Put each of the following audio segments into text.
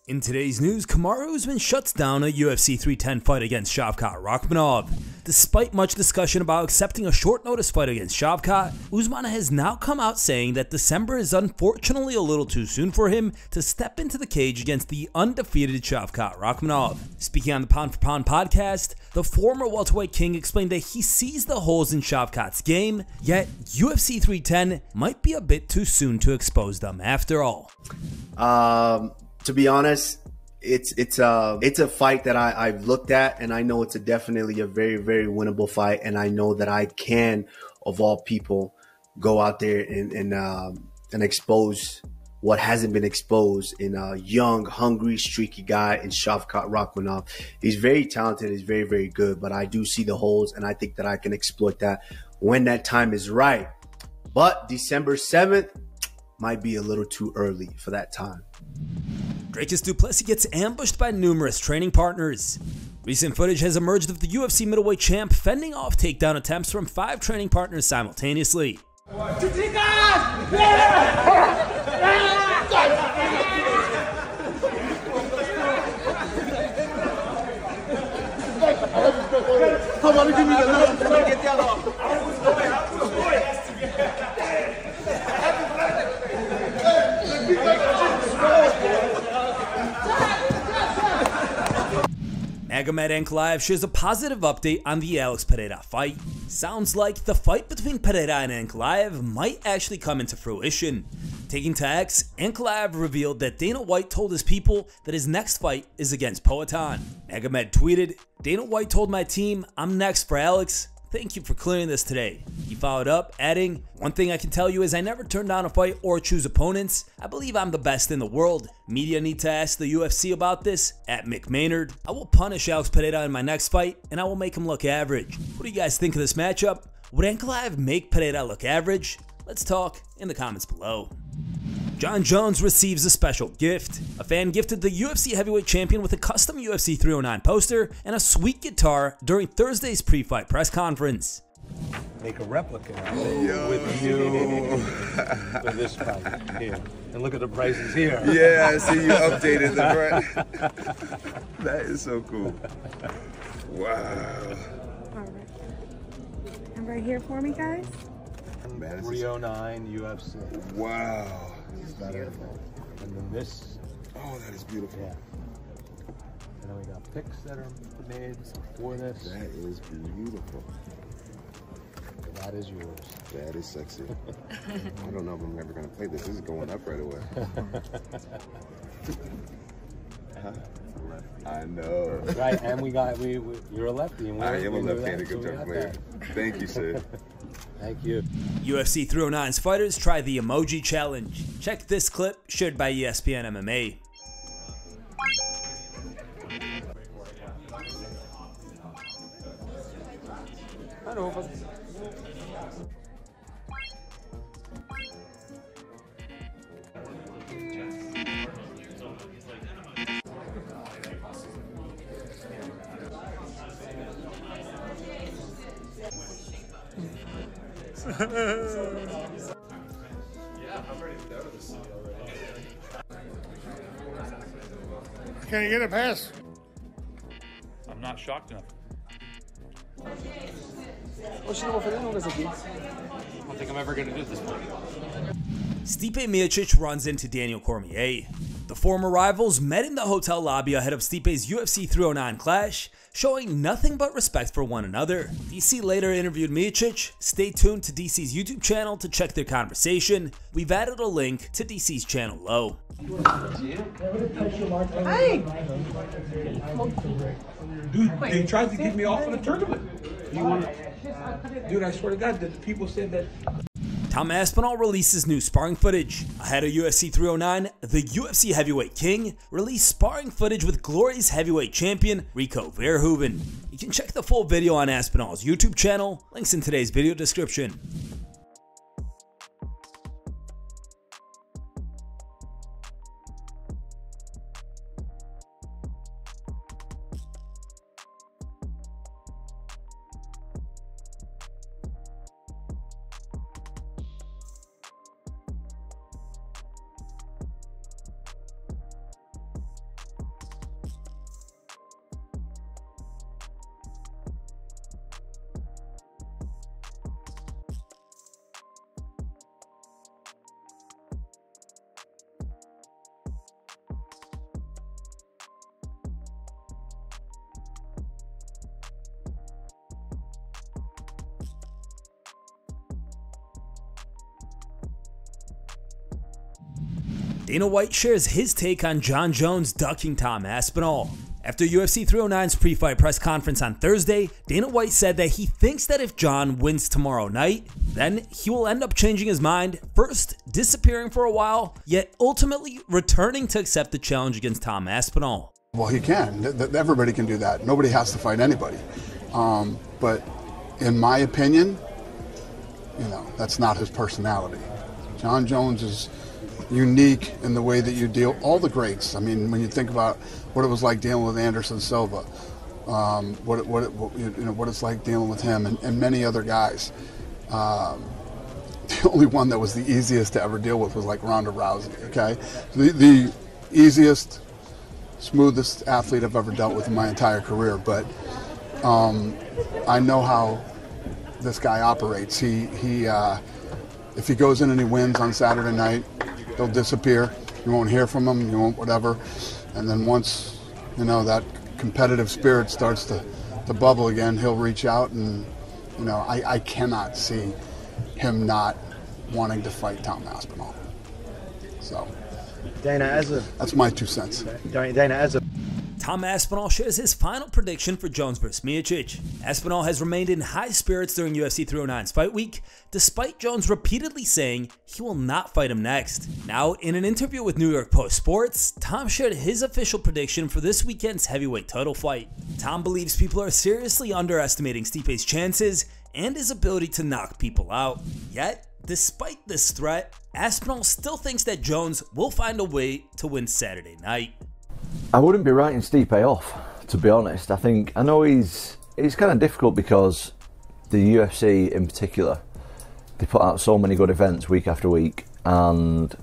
In today's news, KAMARU Usman shuts down a UFC 310 fight against Shavkat RAHKMONOV. Despite much discussion about accepting a short notice fight against Shavkat, Usman has now come out saying that December is unfortunately a little too soon for him to step into the cage against the undefeated Shavkat RAHKMONOV. Speaking on the Pound for Pound podcast, the former welterweight king explained that he sees the holes in Shavkat's game, yet UFC 310 might be a bit too soon to expose them after all. To be honest, it's a fight that I've looked at, and I know it's definitely a very, very winnable fight, and I know that I can, of all people, go out there and expose what hasn't been exposed in a young, hungry, streaky guy in Shavkat RAHKMONOV. He's very talented, he's very, very good, but I do see the holes, and I think that I can exploit that when that time is right. But December 7th might be a little too early for that time. DRICUS DuPlessis gets ambushed by numerous training partners. Recent footage has emerged of the UFC middleweight champ fending off takedown attempts from 5 training partners simultaneously. Magomed Ankalaev shares a positive update on the Alex Pereira fight. Sounds like the fight between Pereira and Ankalaev might actually come into fruition. Taking to X, Ankalaev revealed that Dana White told his people that his next fight is against Poatan. Magomed tweeted, "Dana White told my team, I'm next for Alex. Thank you for clearing this today." He followed up, adding, "One thing I can tell you is I never turn down a fight or choose opponents. I believe I'm the best in the world. Media need to ask the UFC about this, at Mick Maynard. I will punish Alex Pereira in my next fight, and I will make him look average." What do you guys think of this matchup? Would Ankalaev make Pereira look average? Let's talk in the comments below. Jon Jones receives a special gift. A fan gifted the UFC heavyweight champion with a custom UFC 309 poster and a sweet guitar during Thursday's pre-fight press conference. Make a replica with you for this fight here. And look at the prices here. Yeah, I see you updated the price. That is so cool. Wow. All right. And right here for me, guys. 309 UFC. Wow. Beautiful. And then this. Oh, that is beautiful. Yeah. And then we got pics that are made for this. That is beautiful. That is yours. That is sexy. I don't know if I'm ever going to play this. This is going up right away. Huh? I know. Right, and you're a lefty. And I am a left-handed guitar player. Thank you, sir. Thank you. UFC 309's fighters try the EMOJI challenge. Check this clip shared by ESPN MMA. I know, but Yeah, I'm ready to go to the city already. Can you get a pass? I'm not shocked enough. I don't think I'm ever going to do this one. Stipe Miocic runs into Daniel Cormier. The former rivals met in the hotel lobby ahead of Stipe's UFC 309 clash, showing nothing but respect for one another. DC later interviewed Miocic. Stay tuned to DC's YouTube channel to check their conversation. We've added a link to DC's channel below. Hey! Dude, they tried to get me off of the tournament. Dude, I swear to God, the people said that. Tom Aspinall releases new sparring footage. Ahead of UFC 309, the UFC heavyweight king released sparring footage with Glory's heavyweight champion, Rico Verhoeven. You can check the full video on Aspinall's YouTube channel, links in today's video description. Dana White shares his take on Jon Jones ducking Tom Aspinall. After UFC 309's pre-fight press conference on Thursday, Dana White said that he thinks that if Jon wins tomorrow night, then he will end up changing his mind, first disappearing for a while, yet ultimately returning to accept the challenge against Tom Aspinall. Well, he can. Everybody can do that. Nobody has to fight anybody. But in my opinion, that's not his personality. Jon Jones is unique in the way that you deal. All the greats. I mean, when you think about what it was like dealing with Anderson Silva, what it's like dealing with him and many other guys. The only one that was the easiest to ever deal with was like Ronda Rousey. Okay, the easiest, smoothest athlete I've ever dealt with in my entire career. But I know how this guy operates. If he goes in and he wins on Saturday night, he'll disappear. You won't hear from him. You won't whatever. And then once that competitive spirit starts to bubble again, he'll reach out. And I cannot see him not wanting to fight Tom Aspinall. So Dana, that's my 2 cents. Dana, Tom Aspinall shares his final prediction for Jones vs. Miocic. Aspinall has remained in high spirits during UFC 309's fight week, despite Jones repeatedly saying he will not fight him next. Now, in an interview with New York Post Sports, Tom shared his official prediction for this weekend's heavyweight title fight. Tom believes people are seriously underestimating Stipe's chances and his ability to knock people out. Yet, despite this threat, Aspinall still thinks that Jones will find a way to win Saturday night. I wouldn't be writing Stipe off, to be honest. I know he's kind of difficult because the UFC in particular, they put out so many good events week after week, and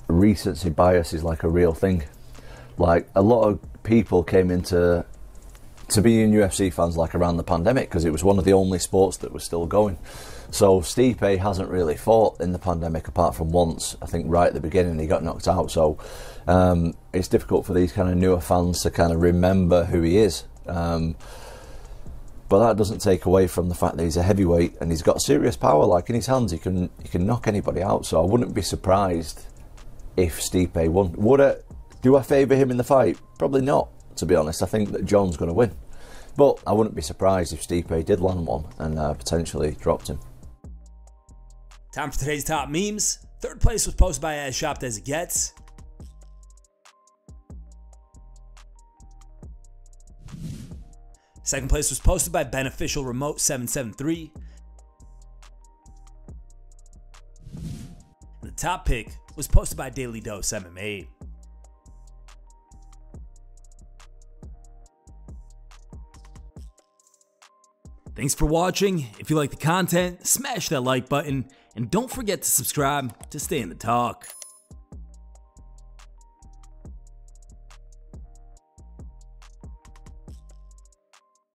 recency bias is like a real thing. Like, a lot of people came into being UFC fans like around the pandemic because it was one of the only sports that was still going. So Stipe hasn't really fought in the pandemic apart from once. I think right at the beginning he got knocked out. So it's difficult for these kind of newer fans to kind of remember who he is. But that doesn't take away from the fact that he's a heavyweight and he's got serious power. Like, in his hands, he can knock anybody out. So I wouldn't be surprised if Stipe won. Do I favour him in the fight? Probably not, to be honest. I think that John's going to win. But I wouldn't be surprised if Stipe did land one and potentially dropped him. Time for today's top memes. Third place was posted by As Shopped As It Gets. Second place was posted by Beneficial Remote 773. And the top pick was posted by Daily Dose MMA. Thanks for watching. If you like the content, smash that like button and don't forget to subscribe to stay in the talk.